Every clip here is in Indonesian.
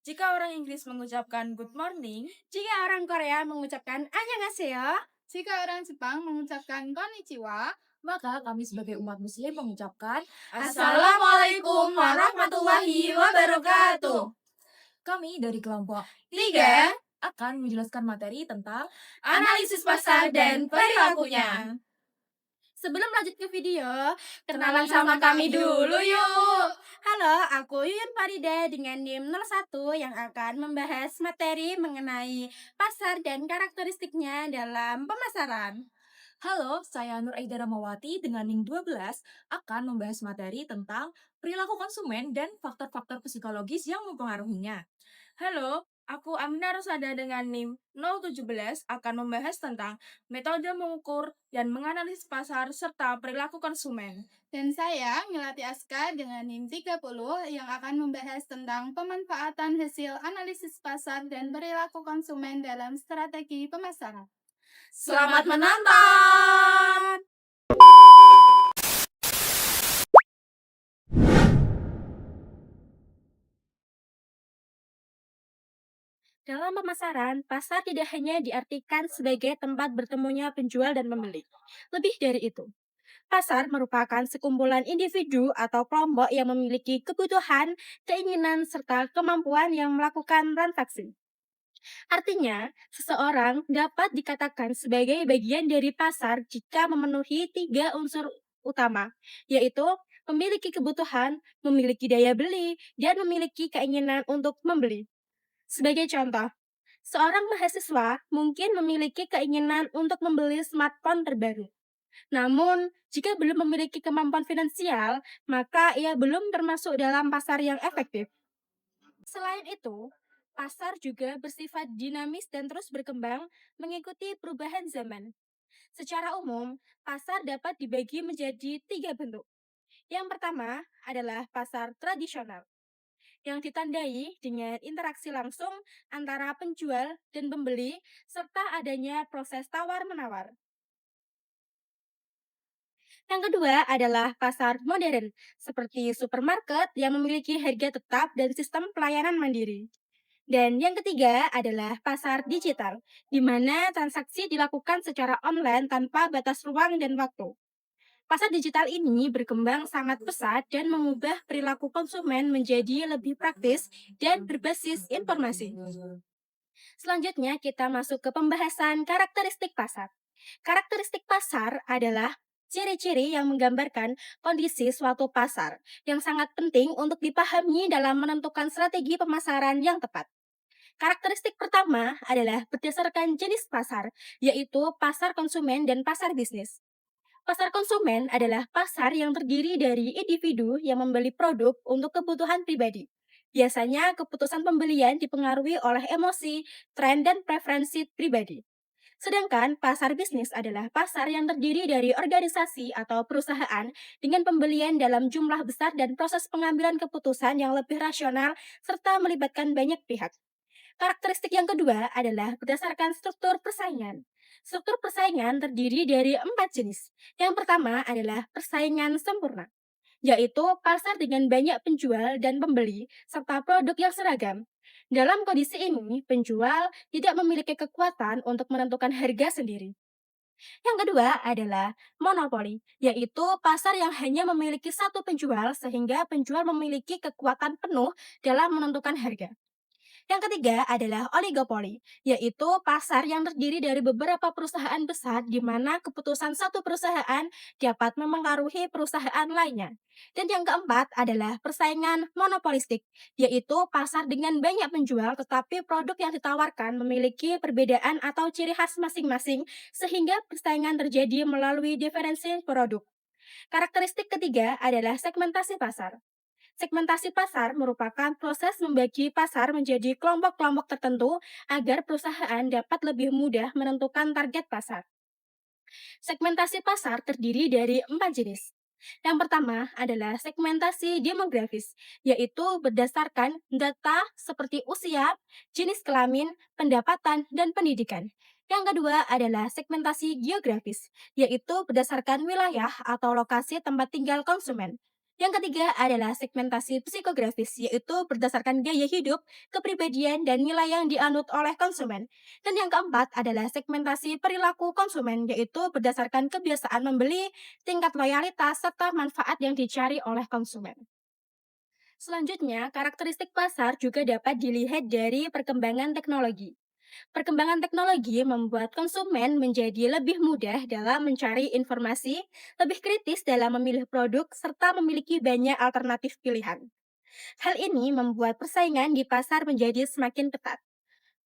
Jika orang Inggris mengucapkan good morning, Jika orang Korea mengucapkan annyeonghaseyo, Jika orang Jepang mengucapkan konnichiwa, maka kami sebagai umat muslim mengucapkan Assalamualaikum warahmatullahi wabarakatuh. kami dari kelompok 3. akan menjelaskan materi tentang Analisis pasar dan perilakunya. sebelum lanjut ke video, Kenalan sama kami dulu yuk. Halo, aku Yuyun Farida dengan NIM 01 yang akan membahas materi mengenai pasar dan karakteristiknya dalam pemasaran. Halo, saya Nur Aida Ramawati dengan NIM 12 akan membahas materi tentang perilaku konsumen dan faktor-faktor psikologis yang mempengaruhinya. Halo, aku Aminah Rosada dengan NIM 017 akan membahas tentang metode mengukur dan menganalisis pasar serta perilaku konsumen. dan saya Melati Aska dengan NIM 30 yang akan membahas tentang pemanfaatan hasil analisis pasar dan perilaku konsumen dalam strategi pemasaran. Selamat menonton! Dalam pemasaran, pasar tidak hanya diartikan sebagai tempat bertemunya penjual dan pembeli. Lebih dari itu, pasar merupakan sekumpulan individu atau kelompok yang memiliki kebutuhan, keinginan, serta kemampuan yang melakukan transaksi. Artinya, seseorang dapat dikatakan sebagai bagian dari pasar jika memenuhi 3 unsur utama, yaitu memiliki kebutuhan, memiliki daya beli, dan memiliki keinginan untuk membeli. Sebagai contoh, seorang mahasiswa mungkin memiliki keinginan untuk membeli smartphone terbaru. Namun, jika belum memiliki kemampuan finansial, maka ia belum termasuk dalam pasar yang efektif. Selain itu, pasar juga bersifat dinamis dan terus berkembang mengikuti perubahan zaman. Secara umum, pasar dapat dibagi menjadi 3 bentuk. Yang pertama adalah pasar tradisional, yang ditandai dengan interaksi langsung antara penjual dan pembeli serta adanya proses tawar-menawar. Yang kedua adalah pasar modern, seperti supermarket yang memiliki harga tetap dan sistem pelayanan mandiri. Dan yang ketiga adalah pasar digital, di mana transaksi dilakukan secara online tanpa batas ruang dan waktu. Pasar digital ini berkembang sangat pesat dan mengubah perilaku konsumen menjadi lebih praktis dan berbasis informasi. Selanjutnya kita masuk ke pembahasan karakteristik pasar. Karakteristik pasar adalah ciri-ciri yang menggambarkan kondisi suatu pasar yang sangat penting untuk dipahami dalam menentukan strategi pemasaran yang tepat. Karakteristik pertama adalah berdasarkan jenis pasar, yaitu pasar konsumen dan pasar bisnis. Pasar konsumen adalah pasar yang terdiri dari individu yang membeli produk untuk kebutuhan pribadi. Biasanya, keputusan pembelian dipengaruhi oleh emosi, tren, dan preferensi pribadi. Sedangkan pasar bisnis adalah pasar yang terdiri dari organisasi atau perusahaan dengan pembelian dalam jumlah besar dan proses pengambilan keputusan yang lebih rasional serta melibatkan banyak pihak. Karakteristik yang kedua adalah berdasarkan struktur persaingan. Struktur persaingan terdiri dari 4 jenis. Yang pertama adalah persaingan sempurna, yaitu pasar dengan banyak penjual dan pembeli serta produk yang seragam. Dalam kondisi ini, penjual tidak memiliki kekuatan untuk menentukan harga sendiri. Yang kedua adalah monopoli, yaitu pasar yang hanya memiliki satu penjual sehingga penjual memiliki kekuatan penuh dalam menentukan harga. Yang ketiga adalah oligopoli, yaitu pasar yang terdiri dari beberapa perusahaan besar di mana keputusan satu perusahaan dapat memengaruhi perusahaan lainnya. Dan yang keempat adalah persaingan monopolistik, yaitu pasar dengan banyak penjual tetapi produk yang ditawarkan memiliki perbedaan atau ciri khas masing-masing sehingga persaingan terjadi melalui diferensi produk. Karakteristik ketiga adalah segmentasi pasar. Segmentasi pasar merupakan proses membagi pasar menjadi kelompok-kelompok tertentu agar perusahaan dapat lebih mudah menentukan target pasar. Segmentasi pasar terdiri dari 4 jenis. Yang pertama adalah segmentasi demografis, yaitu berdasarkan data seperti usia, jenis kelamin, pendapatan, dan pendidikan. Yang kedua adalah segmentasi geografis, yaitu berdasarkan wilayah atau lokasi tempat tinggal konsumen. Yang ketiga adalah segmentasi psikografis, yaitu berdasarkan gaya hidup, kepribadian, dan nilai yang dianut oleh konsumen. Dan yang keempat adalah segmentasi perilaku konsumen, yaitu berdasarkan kebiasaan membeli, tingkat loyalitas, serta manfaat yang dicari oleh konsumen. Selanjutnya, karakteristik pasar juga dapat dilihat dari perkembangan teknologi. Perkembangan teknologi membuat konsumen menjadi lebih mudah dalam mencari informasi, lebih kritis dalam memilih produk, serta memiliki banyak alternatif pilihan. Hal ini membuat persaingan di pasar menjadi semakin ketat.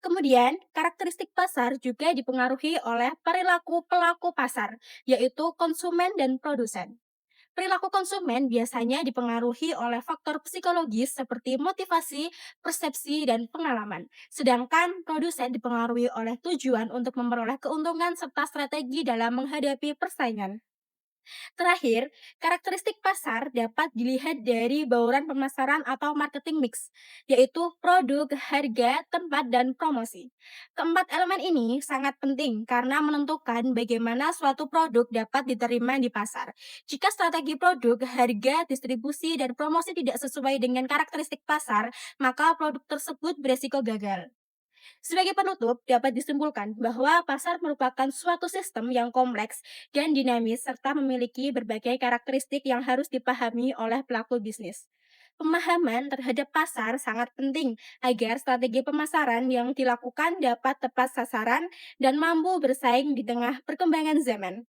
Kemudian, karakteristik pasar juga dipengaruhi oleh perilaku pelaku pasar, yaitu konsumen dan produsen. Perilaku konsumen biasanya dipengaruhi oleh faktor psikologis seperti motivasi, persepsi, dan pengalaman. Sedangkan produsen dipengaruhi oleh tujuan untuk memperoleh keuntungan serta strategi dalam menghadapi persaingan. Terakhir, karakteristik pasar dapat dilihat dari bauran pemasaran atau marketing mix, yaitu produk, harga, tempat, dan promosi. Keempat elemen ini sangat penting karena menentukan bagaimana suatu produk dapat diterima di pasar. Jika strategi produk, harga, distribusi, dan promosi tidak sesuai dengan karakteristik pasar, maka produk tersebut beresiko gagal. Sebagai penutup, dapat disimpulkan bahwa pasar merupakan suatu sistem yang kompleks dan dinamis serta memiliki berbagai karakteristik yang harus dipahami oleh pelaku bisnis. Pemahaman terhadap pasar sangat penting agar strategi pemasaran yang dilakukan dapat tepat sasaran dan mampu bersaing di tengah perkembangan zaman.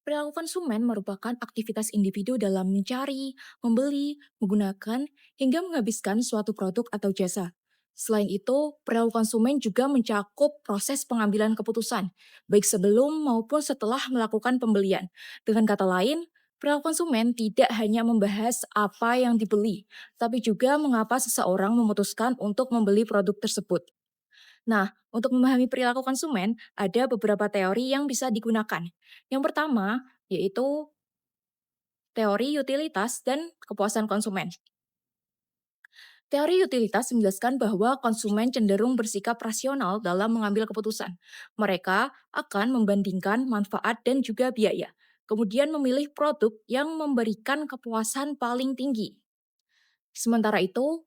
Perilaku konsumen merupakan aktivitas individu dalam mencari, membeli, menggunakan, hingga menghabiskan suatu produk atau jasa. Selain itu, perilaku konsumen juga mencakup proses pengambilan keputusan, baik sebelum maupun setelah melakukan pembelian. Dengan kata lain, perilaku konsumen tidak hanya membahas apa yang dibeli, tapi juga mengapa seseorang memutuskan untuk membeli produk tersebut. Nah, untuk memahami perilaku konsumen, ada beberapa teori yang bisa digunakan. Yang pertama, yaitu teori utilitas dan kepuasan konsumen. Teori utilitas menjelaskan bahwa konsumen cenderung bersikap rasional dalam mengambil keputusan. Mereka akan membandingkan manfaat dan juga biaya, kemudian memilih produk yang memberikan kepuasan paling tinggi. Sementara itu,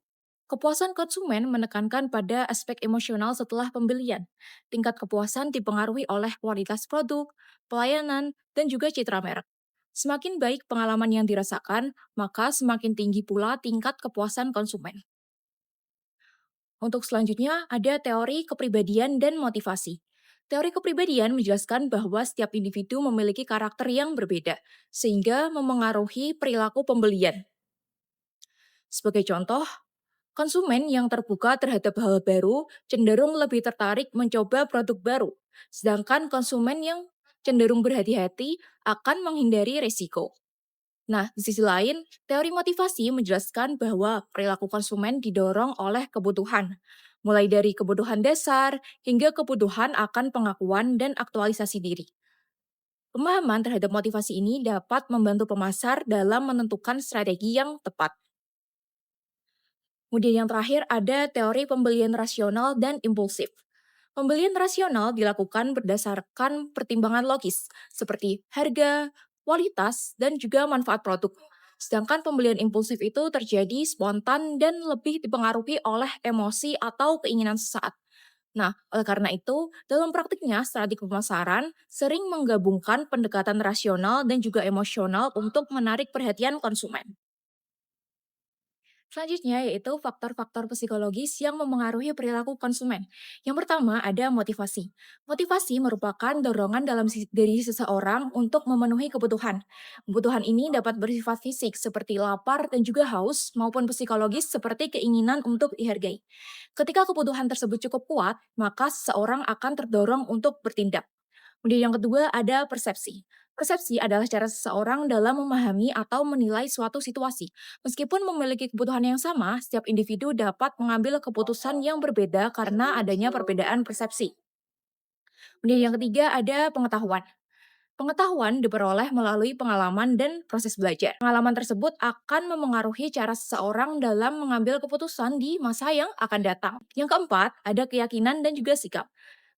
kepuasan konsumen menekankan pada aspek emosional setelah pembelian. Tingkat kepuasan dipengaruhi oleh kualitas produk, pelayanan, dan juga citra merek. Semakin baik pengalaman yang dirasakan, maka semakin tinggi pula tingkat kepuasan konsumen. Untuk selanjutnya, ada teori kepribadian dan motivasi. Teori kepribadian menjelaskan bahwa setiap individu memiliki karakter yang berbeda, sehingga memengaruhi perilaku pembelian. Sebagai contoh, konsumen yang terbuka terhadap hal baru cenderung lebih tertarik mencoba produk baru, sedangkan konsumen yang cenderung berhati-hati akan menghindari risiko. Nah, di sisi lain, teori motivasi menjelaskan bahwa perilaku konsumen didorong oleh kebutuhan, mulai dari kebutuhan dasar hingga kebutuhan akan pengakuan dan aktualisasi diri. Pemahaman terhadap motivasi ini dapat membantu pemasar dalam menentukan strategi yang tepat. Kemudian yang terakhir ada teori pembelian rasional dan impulsif. Pembelian rasional dilakukan berdasarkan pertimbangan logis, seperti harga, kualitas, dan juga manfaat produk. Sedangkan pembelian impulsif itu terjadi spontan dan lebih dipengaruhi oleh emosi atau keinginan sesaat. Nah, oleh karena itu, dalam praktiknya strategi pemasaran sering menggabungkan pendekatan rasional dan juga emosional untuk menarik perhatian konsumen. Selanjutnya yaitu faktor-faktor psikologis yang memengaruhi perilaku konsumen. Yang pertama ada motivasi. Motivasi merupakan dorongan dari seseorang untuk memenuhi kebutuhan. Kebutuhan ini dapat bersifat fisik seperti lapar dan juga haus maupun psikologis seperti keinginan untuk dihargai. Ketika kebutuhan tersebut cukup kuat, maka seseorang akan terdorong untuk bertindak. Kemudian yang kedua ada persepsi. Persepsi adalah cara seseorang dalam memahami atau menilai suatu situasi. Meskipun memiliki kebutuhan yang sama, setiap individu dapat mengambil keputusan yang berbeda karena adanya perbedaan persepsi. Kemudian yang ketiga ada pengetahuan. Pengetahuan diperoleh melalui pengalaman dan proses belajar. Pengalaman tersebut akan memengaruhi cara seseorang dalam mengambil keputusan di masa yang akan datang. Yang keempat, ada keyakinan dan juga sikap.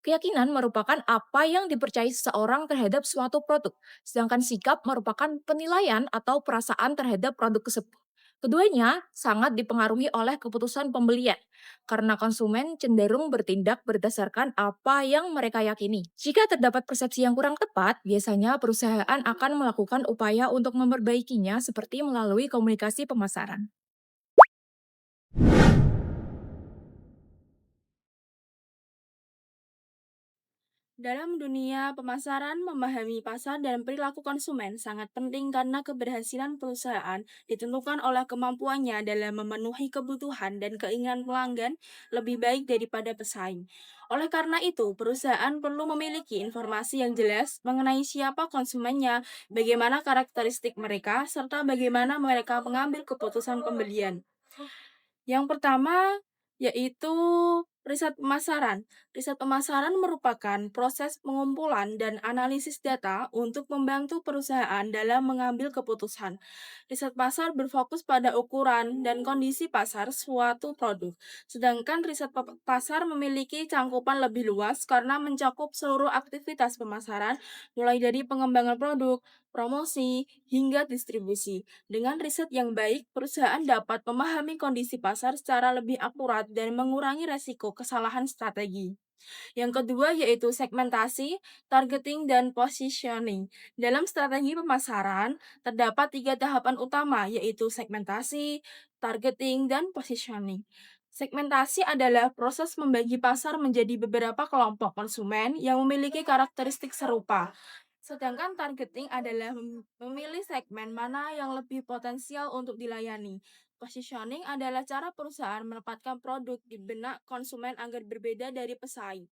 Keyakinan merupakan apa yang dipercayai seseorang terhadap suatu produk, sedangkan sikap merupakan penilaian atau perasaan terhadap produk tersebut. Keduanya sangat dipengaruhi oleh keputusan pembelian, karena konsumen cenderung bertindak berdasarkan apa yang mereka yakini. Jika terdapat persepsi yang kurang tepat, biasanya perusahaan akan melakukan upaya untuk memperbaikinya seperti melalui komunikasi pemasaran. Dalam dunia pemasaran, memahami pasar dan perilaku konsumen sangat penting karena keberhasilan perusahaan ditentukan oleh kemampuannya dalam memenuhi kebutuhan dan keinginan pelanggan lebih baik daripada pesaing. Oleh karena itu, perusahaan perlu memiliki informasi yang jelas mengenai siapa konsumennya, bagaimana karakteristik mereka, serta bagaimana mereka mengambil keputusan pembelian. Yang pertama yaitu riset pemasaran. Riset pemasaran merupakan proses pengumpulan dan analisis data untuk membantu perusahaan dalam mengambil keputusan. Riset pasar berfokus pada ukuran dan kondisi pasar suatu produk, sedangkan riset pasar memiliki cangkupan lebih luas karena mencakup seluruh aktivitas pemasaran, mulai dari pengembangan produk, promosi, hingga distribusi. Dengan riset yang baik, perusahaan dapat memahami kondisi pasar secara lebih akurat dan mengurangi resiko kesalahan strategi. Yang kedua yaitu segmentasi, targeting, dan positioning. Dalam strategi pemasaran, terdapat tiga tahapan utama yaitu segmentasi, targeting, dan positioning. Segmentasi adalah proses membagi pasar menjadi beberapa kelompok konsumen yang memiliki karakteristik serupa. Sedangkan targeting adalah memilih segmen mana yang lebih potensial untuk dilayani. Positioning adalah cara perusahaan menempatkan produk di benak konsumen agar berbeda dari pesaing.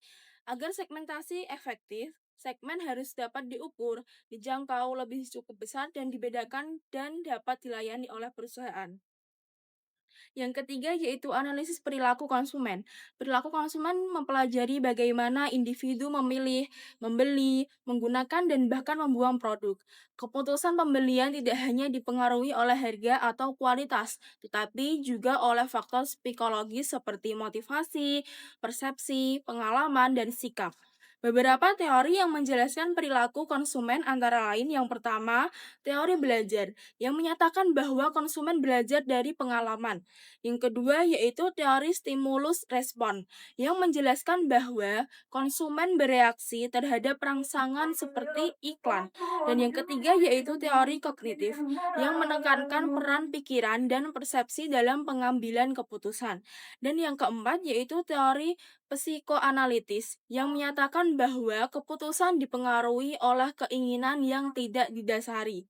Agar segmentasi efektif, segmen harus dapat diukur, dijangkau lebih cukup besar dan dibedakan dan dapat dilayani oleh perusahaan. Yang ketiga yaitu analisis perilaku konsumen. Perilaku konsumen mempelajari bagaimana individu memilih, membeli, menggunakan, dan bahkan membuang produk. Keputusan pembelian tidak hanya dipengaruhi oleh harga atau kualitas, tetapi juga oleh faktor psikologis seperti motivasi, persepsi, pengalaman, dan sikap. Beberapa teori yang menjelaskan perilaku konsumen antara lain yang pertama, teori belajar, yang menyatakan bahwa konsumen belajar dari pengalaman. Yang kedua yaitu teori stimulus respon yang menjelaskan bahwa konsumen bereaksi terhadap rangsangan seperti iklan. Dan yang ketiga yaitu teori kognitif yang menekankan peran pikiran dan persepsi dalam pengambilan keputusan. Dan yang keempat yaitu teori psikoanalitis yang menyatakan bahwa keputusan dipengaruhi oleh keinginan yang tidak didasari.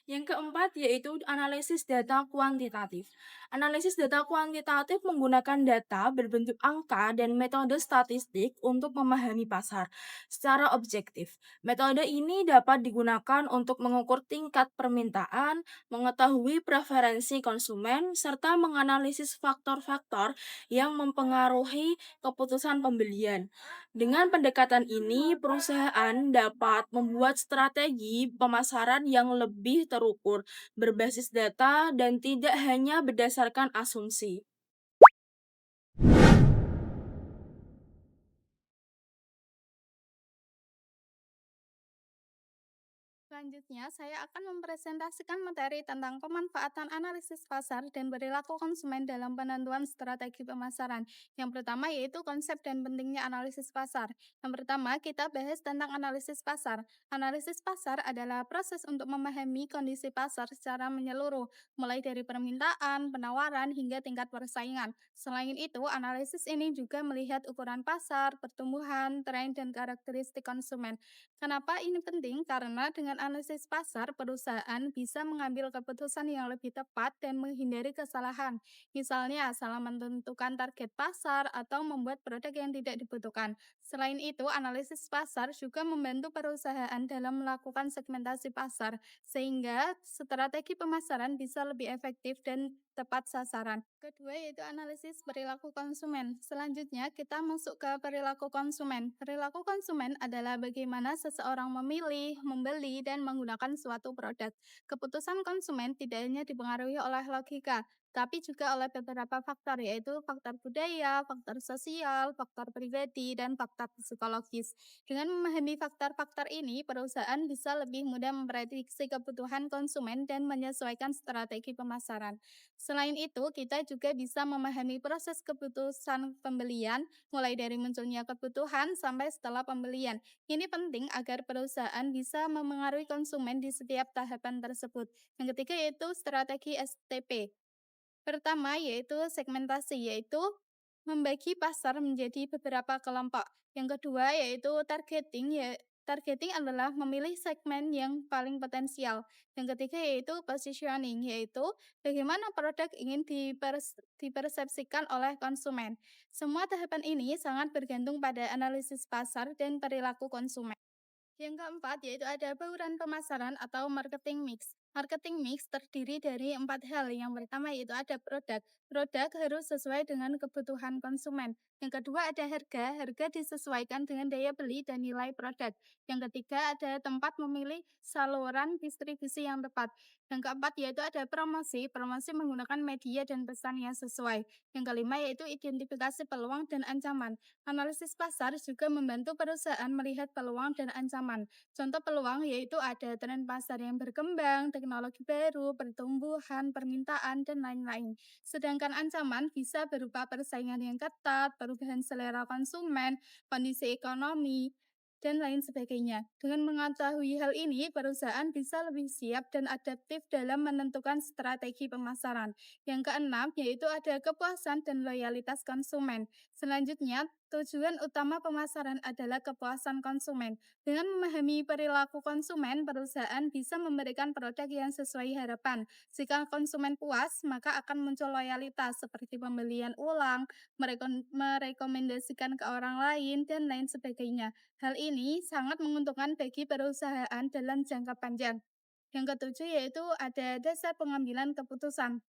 Yang keempat yaitu analisis data kuantitatif. Analisis data kuantitatif menggunakan data berbentuk angka dan metode statistik untuk memahami pasar secara objektif. Metode ini dapat digunakan untuk mengukur tingkat permintaan, mengetahui preferensi konsumen, serta menganalisis faktor-faktor yang mempengaruhi keputusan pembelian. Dengan pendekatan ini, perusahaan dapat membuat strategi pemasaran yang lebih terukur, berbasis data, dan tidak hanya berdasarkan asumsi. Selanjutnya, saya akan mempresentasikan materi tentang pemanfaatan analisis pasar dan perilaku konsumen dalam penentuan strategi pemasaran. Yang pertama yaitu konsep dan pentingnya analisis pasar. Yang pertama, kita bahas tentang analisis pasar. Analisis pasar adalah proses untuk memahami kondisi pasar secara menyeluruh, mulai dari permintaan, penawaran, hingga tingkat persaingan. Selain itu, analisis ini juga melihat ukuran pasar, pertumbuhan, tren, dan karakteristik konsumen. Kenapa ini penting? Karena dengan analisis pasar, perusahaan bisa mengambil keputusan yang lebih tepat dan menghindari kesalahan. Misalnya, salah menentukan target pasar atau membuat produk yang tidak dibutuhkan. Selain itu, analisis pasar juga membantu perusahaan dalam melakukan segmentasi pasar, sehingga strategi pemasaran bisa lebih efektif dan tepat sasaran. Kedua yaitu analisis perilaku konsumen. Selanjutnya kita masuk ke perilaku konsumen. Perilaku konsumen adalah bagaimana seseorang memilih, membeli, dan menggunakan suatu produk. Keputusan konsumen tidak hanya dipengaruhi oleh logika, tapi juga oleh beberapa faktor, yaitu faktor budaya, faktor sosial, faktor pribadi, dan faktor psikologis. Dengan memahami faktor-faktor ini, perusahaan bisa lebih mudah memprediksi kebutuhan konsumen dan menyesuaikan strategi pemasaran. Selain itu, kita juga bisa memahami proses keputusan pembelian, mulai dari munculnya kebutuhan sampai setelah pembelian. Ini penting agar perusahaan bisa memengaruhi konsumen di setiap tahapan tersebut. Yang ketiga yaitu strategi STP. Pertama yaitu segmentasi, yaitu membagi pasar menjadi beberapa kelompok. Yang kedua yaitu targeting, targeting adalah memilih segmen yang paling potensial. Yang ketiga yaitu positioning, yaitu bagaimana produk ingin dipersepsikan oleh konsumen. Semua tahapan ini sangat bergantung pada analisis pasar dan perilaku konsumen. Yang keempat, yaitu ada bauran pemasaran atau marketing mix. Marketing mix terdiri dari 4 hal. Yang pertama yaitu ada produk. Produk harus sesuai dengan kebutuhan konsumen. Yang kedua ada harga. Harga disesuaikan dengan daya beli dan nilai produk. Yang ketiga ada tempat memilih saluran distribusi yang tepat. Yang keempat yaitu ada promosi. Promosi menggunakan media dan pesan yang sesuai. Yang kelima yaitu identifikasi peluang dan ancaman. Analisis pasar juga membantu perusahaan melihat peluang dan ancaman. Contoh peluang yaitu ada tren pasar yang berkembang, teknologi baru, pertumbuhan, permintaan, dan lain-lain. Sedangkan ancaman bisa berupa persaingan yang ketat, perubahan selera konsumen, kondisi ekonomi, dan lain sebagainya. Dengan mengetahui hal ini, perusahaan bisa lebih siap dan adaptif dalam menentukan strategi pemasaran. Yang keenam, yaitu ada kepuasan dan loyalitas konsumen. Selanjutnya, tujuan utama pemasaran adalah kepuasan konsumen. Dengan memahami perilaku konsumen, perusahaan bisa memberikan produk yang sesuai harapan. Jika konsumen puas, maka akan muncul loyalitas seperti pembelian ulang, merekomendasikan ke orang lain, dan lain sebagainya. Hal ini sangat menguntungkan bagi perusahaan dalam jangka panjang. Yang ketujuh yaitu ada dasar pengambilan keputusan.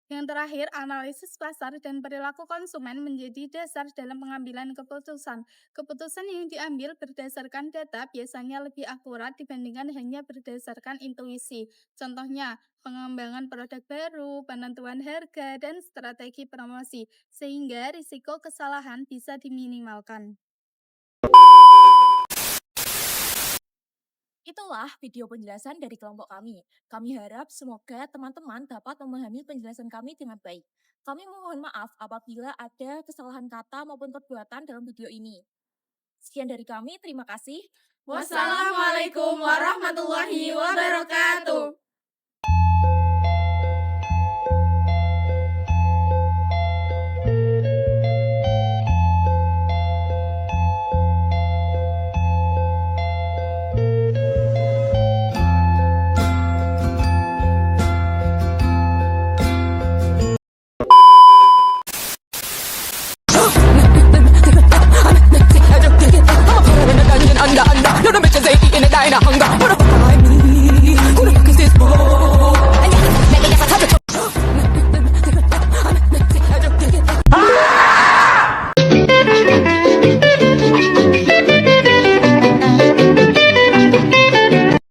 Yang terakhir, analisis pasar dan perilaku konsumen menjadi dasar dalam pengambilan keputusan. Keputusan yang diambil berdasarkan data biasanya lebih akurat dibandingkan hanya berdasarkan intuisi. Contohnya, pengembangan produk baru, penentuan harga, dan strategi promosi, sehingga risiko kesalahan bisa diminimalkan. Itulah video penjelasan dari kelompok kami. Kami harap semoga teman-teman dapat memahami penjelasan kami dengan baik. Kami mohon maaf apabila ada kesalahan kata maupun perbuatan dalam video ini. Sekian dari kami, terima kasih. Wassalamualaikum warahmatullahi wabarakatuh.